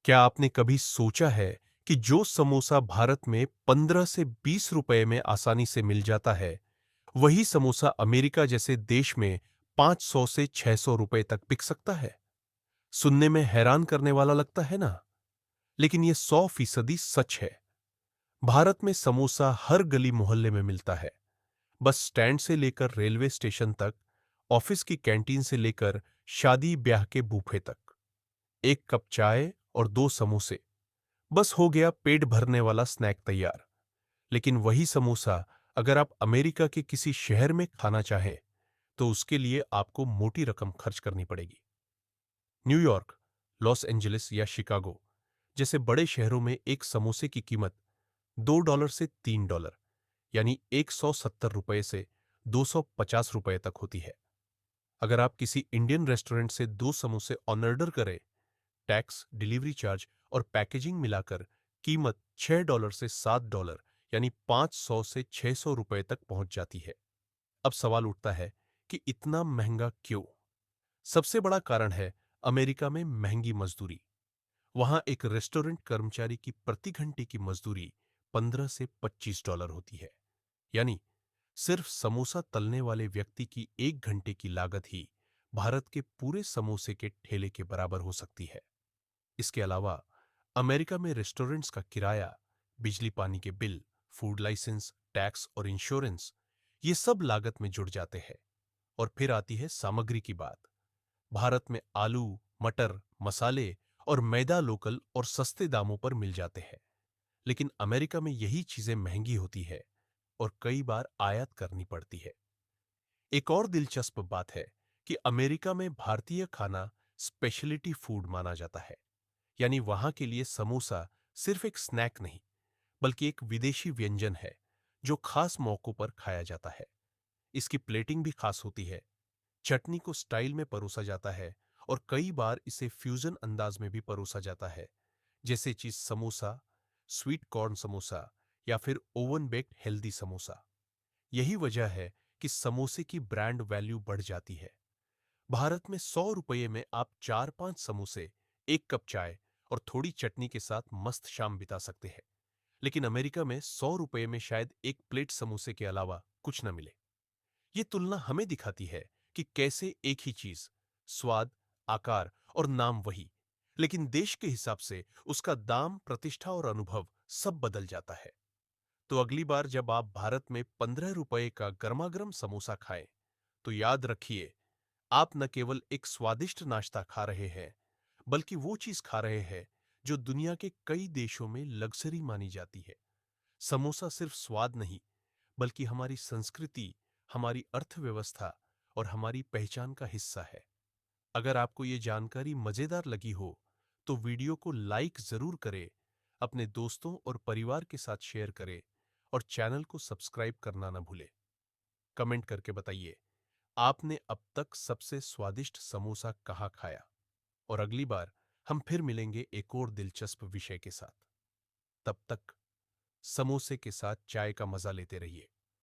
क्या आपने कभी सोचा है कि जो समोसा भारत में 15 से 20 रुपए में आसानी से मिल जाता है, वही समोसा अमेरिका जैसे देश में 500 से 600 रुपए तक बिक सकता है? सुनने में हैरान करने वाला लगता है ना? लेकिन यह 100% सच है। भारत में समोसा हर गली मोहल्ले में मिलता है। बस स्टैंड से लेकर रेलवे स्टेशन तक, ऑफिस की कैंटीन से लेकर शादी ब्याह के बूफे तक। एक कप चाय और दो समोसे, बस हो गया पेट भरने वाला स्नैक तैयार। लेकिन वही समोसा अगर आप अमेरिका के किसी शहर में खाना चाहें, तो उसके लिए आपको मोटी रकम खर्च करनी पड़ेगी। न्यूयॉर्क, लॉस एंजलिस या शिकागो जैसे बड़े शहरों में एक समोसे की कीमत $2 से $3, यानी 170 रुपए से 250 रुपए तक होती है। अगर आप किसी इंडियन रेस्टोरेंट से दो समोसे ऑर्डर करें, टैक्स, डिलीवरी चार्ज और पैकेजिंग मिलाकर कीमत $6 से $7, यानी 500 से 600 रुपए तक पहुंच जाती है। अब सवाल उठता है कि इतना महंगा क्यों? सबसे बड़ा कारण है अमेरिका में महंगी मजदूरी। वहां एक रेस्टोरेंट कर्मचारी की प्रति घंटे की मजदूरी 15 से $25 होती है। यानी सिर्फ समोसा तलने वाले व्यक्ति की एक घंटे की लागत ही भारत के पूरे समोसे के ठेले के बराबर हो सकती है। इसके अलावा अमेरिका में रेस्टोरेंट्स का किराया, बिजली पानी के बिल, फूड लाइसेंस, टैक्स और इंश्योरेंस, ये सब लागत में जुड़ जाते हैं। और फिर आती है सामग्री की बात। भारत में आलू, मटर, मसाले और मैदा लोकल और सस्ते दामों पर मिल जाते हैं। लेकिन अमेरिका में यही चीजें महंगी होती है और कई बार आयात करनी पड़ती है। एक और दिलचस्प बात है कि अमेरिका में भारतीय खाना स्पेशलिटी फूड माना जाता है। यानी वहां के लिए समोसा सिर्फ एक स्नैक नहीं, बल्कि एक विदेशी व्यंजन है जो खास मौकों पर खाया जाता है। इसकी प्लेटिंग भी खास होती है। चटनी को स्टाइल में परोसा जाता है और कई बार इसे फ्यूजन अंदाज में भी परोसा जाता है, जैसे चीज समोसा, स्वीट कॉर्न समोसा या फिर ओवन बेक्ड हेल्दी समोसा। यही वजह है कि समोसे की ब्रांड वैल्यू बढ़ जाती है। भारत में 100 रुपये में आप 4-5 समोसे, एक कप चाय और थोड़ी चटनी के साथ मस्त शाम बिता सकते हैं। लेकिन अमेरिका में 100 रुपये में शायद एक प्लेट समोसे के अलावा कुछ न मिले। ये तुलना हमें दिखाती है कि कैसे एक ही चीज, स्वाद, आकार और नाम वही, लेकिन देश के हिसाब से उसका दाम, प्रतिष्ठा और अनुभव सब बदल जाता है। तो अगली बार जब आप भारत में 15 रुपए का गर्मागर्म समोसा खाएं, तो याद रखिए, आप न केवल एक स्वादिष्ट नाश्ता खा रहे हैं, बल्कि वो चीज खा रहे हैं जो दुनिया के कई देशों में लग्जरी मानी जाती है। समोसा सिर्फ स्वाद नहीं, बल्कि हमारी संस्कृति, हमारी अर्थव्यवस्था और हमारी पहचान का हिस्सा है। अगर आपको ये जानकारी मजेदार लगी हो, तो वीडियो को लाइक जरूर करें, अपने दोस्तों और परिवार के साथ शेयर करें और चैनल को सब्सक्राइब करना न भूलें। कमेंट करके बताइए, आपने अब तक सबसे स्वादिष्ट समोसा कहाँ खाया? और अगली बार हम फिर मिलेंगे एक और दिलचस्प विषय के साथ। तब तक समोसे के साथ चाय का मजा लेते रहिए।